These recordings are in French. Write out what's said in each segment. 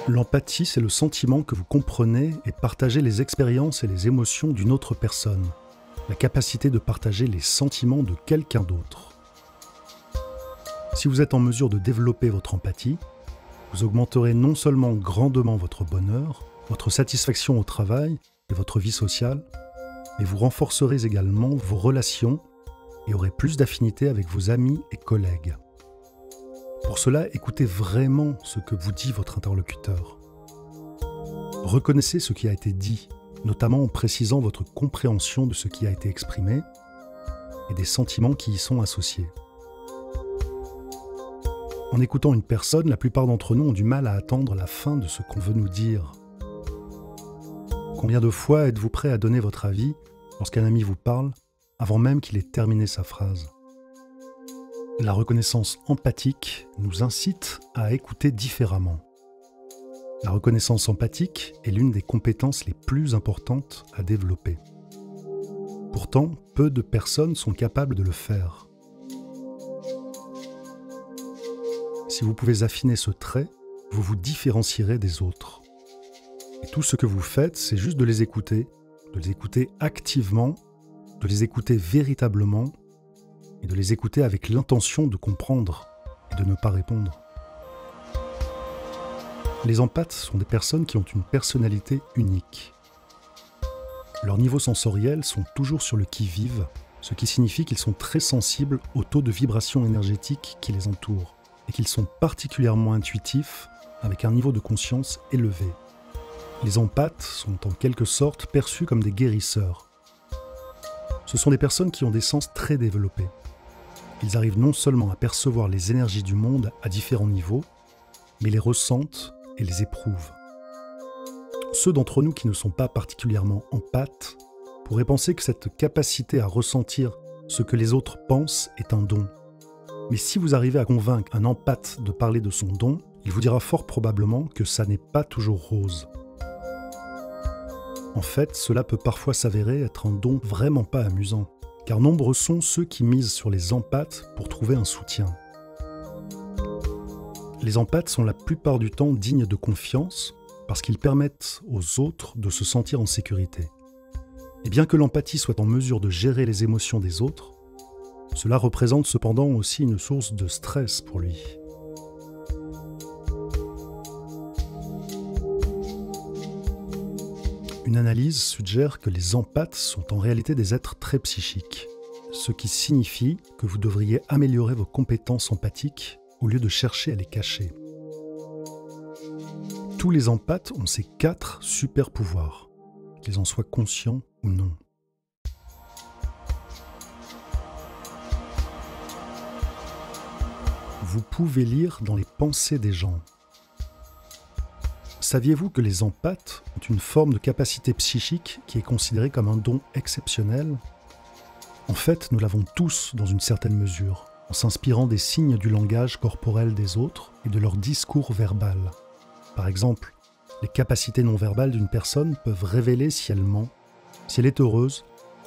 L'empathie, c'est le sentiment que vous comprenez et partagez les expériences et les émotions d'une autre personne. La capacité de partager les sentiments de quelqu'un d'autre. Si vous êtes en mesure de développer votre empathie, vous augmenterez non seulement grandement votre bonheur, votre satisfaction au travail et votre vie sociale, mais vous renforcerez également vos relations et aurez plus d'affinité avec vos amis et collègues. Pour cela, écoutez vraiment ce que vous dit votre interlocuteur. Reconnaissez ce qui a été dit, notamment en précisant votre compréhension de ce qui a été exprimé et des sentiments qui y sont associés. En écoutant une personne, la plupart d'entre nous ont du mal à attendre la fin de ce qu'on veut nous dire. Combien de fois êtes-vous prêt à donner votre avis lorsqu'un ami vous parle, avant même qu'il ait terminé sa phrase ? La reconnaissance empathique nous incite à écouter différemment. La reconnaissance empathique est l'une des compétences les plus importantes à développer. Pourtant, peu de personnes sont capables de le faire. Si vous pouvez affiner ce trait, vous vous différencierez des autres. Et tout ce que vous faites, c'est juste de les écouter activement, de les écouter véritablement, et de les écouter avec l'intention de comprendre et de ne pas répondre. Les empathes sont des personnes qui ont une personnalité unique. Leurs niveaux sensoriels sont toujours sur le qui-vive, ce qui signifie qu'ils sont très sensibles au taux de vibration énergétique qui les entoure et qu'ils sont particulièrement intuitifs avec un niveau de conscience élevé. Les empathes sont en quelque sorte perçus comme des guérisseurs. Ce sont des personnes qui ont des sens très développés. Ils arrivent non seulement à percevoir les énergies du monde à différents niveaux, mais les ressentent et les éprouvent. Ceux d'entre nous qui ne sont pas particulièrement empathes pourraient penser que cette capacité à ressentir ce que les autres pensent est un don. Mais si vous arrivez à convaincre un empathe de parler de son don, il vous dira fort probablement que ça n'est pas toujours rose. En fait, cela peut parfois s'avérer être un don vraiment pas amusant. Car nombreux sont ceux qui misent sur les empathes pour trouver un soutien. Les empathes sont la plupart du temps dignes de confiance parce qu'ils permettent aux autres de se sentir en sécurité. Et bien que l'empathie soit en mesure de gérer les émotions des autres, cela représente cependant aussi une source de stress pour lui. Une analyse suggère que les empathes sont en réalité des êtres très psychiques, ce qui signifie que vous devriez améliorer vos compétences empathiques au lieu de chercher à les cacher. Tous les empathes ont ces 4 super pouvoirs, qu'ils en soient conscients ou non. Vous pouvez lire dans les pensées des gens. Saviez-vous que les empathes ont une forme de capacité psychique qui est considérée comme un don exceptionnel ? En fait, nous l'avons tous dans une certaine mesure, en s'inspirant des signes du langage corporel des autres et de leur discours verbal. Par exemple, les capacités non verbales d'une personne peuvent révéler si elle ment, si elle est heureuse,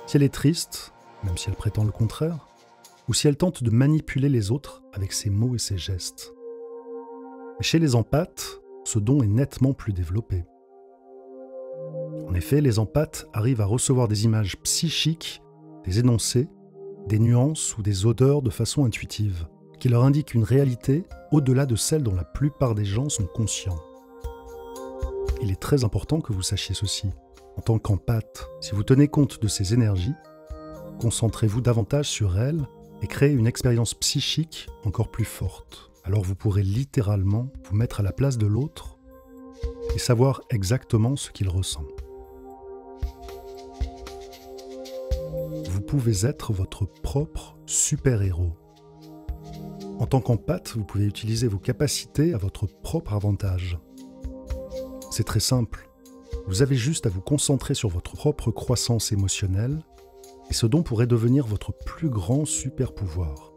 si elle est triste, même si elle prétend le contraire, ou si elle tente de manipuler les autres avec ses mots et ses gestes. Mais chez les empathes, ce don est nettement plus développé. En effet, les empathes arrivent à recevoir des images psychiques, des énoncés, des nuances ou des odeurs de façon intuitive, qui leur indiquent une réalité au-delà de celle dont la plupart des gens sont conscients. Il est très important que vous sachiez ceci. En tant qu'empathe, si vous tenez compte de ces énergies, concentrez-vous davantage sur elles et créez une expérience psychique encore plus forte. Alors vous pourrez littéralement vous mettre à la place de l'autre et savoir exactement ce qu'il ressent. Vous pouvez être votre propre super-héros. En tant qu'empathe, vous pouvez utiliser vos capacités à votre propre avantage. C'est très simple. Vous avez juste à vous concentrer sur votre propre croissance émotionnelle et ce don pourrait devenir votre plus grand super-pouvoir.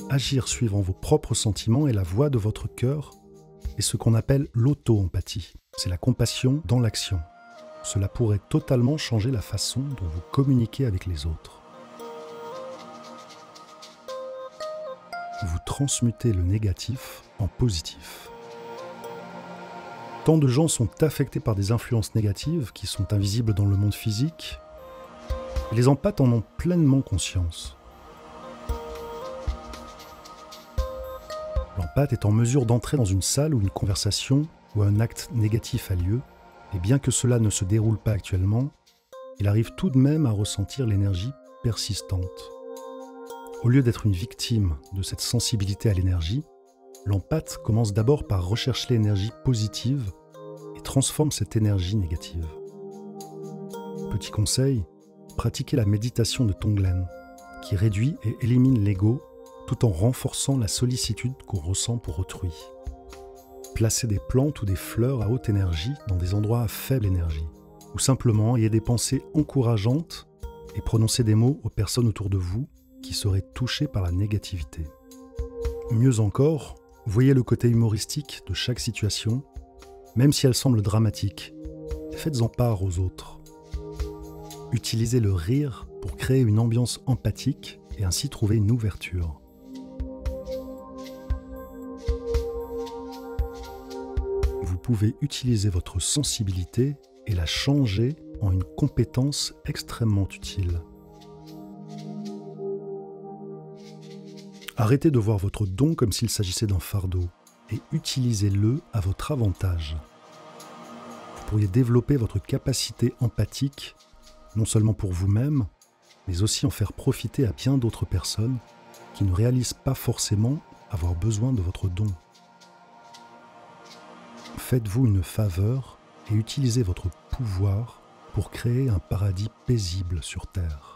Agir suivant vos propres sentiments et la voix de votre cœur est ce qu'on appelle l'auto-empathie. C'est la compassion dans l'action. Cela pourrait totalement changer la façon dont vous communiquez avec les autres. Vous transmutez le négatif en positif. Tant de gens sont affectés par des influences négatives qui sont invisibles dans le monde physique, et les empathes en ont pleinement conscience. L'empathe est en mesure d'entrer dans une salle où une conversation ou un acte négatif a lieu, et bien que cela ne se déroule pas actuellement, il arrive tout de même à ressentir l'énergie persistante. Au lieu d'être une victime de cette sensibilité à l'énergie, l'empathe commence d'abord par rechercher l'énergie positive et transforme cette énergie négative. Petit conseil, pratiquez la méditation de Tonglen, qui réduit et élimine l'ego tout en renforçant la sollicitude qu'on ressent pour autrui. Placez des plantes ou des fleurs à haute énergie dans des endroits à faible énergie, ou simplement ayez des pensées encourageantes et prononcez des mots aux personnes autour de vous qui seraient touchées par la négativité. Mieux encore, voyez le côté humoristique de chaque situation, même si elle semble dramatique, et faites-en part aux autres. Utilisez le rire pour créer une ambiance empathique et ainsi trouver une ouverture. Vous pouvez utiliser votre sensibilité et la changer en une compétence extrêmement utile. Arrêtez de voir votre don comme s'il s'agissait d'un fardeau et utilisez-le à votre avantage. Vous pourriez développer votre capacité empathique, non seulement pour vous-même, mais aussi en faire profiter à bien d'autres personnes qui ne réalisent pas forcément avoir besoin de votre don. Faites-vous une faveur et utilisez votre pouvoir pour créer un paradis paisible sur Terre.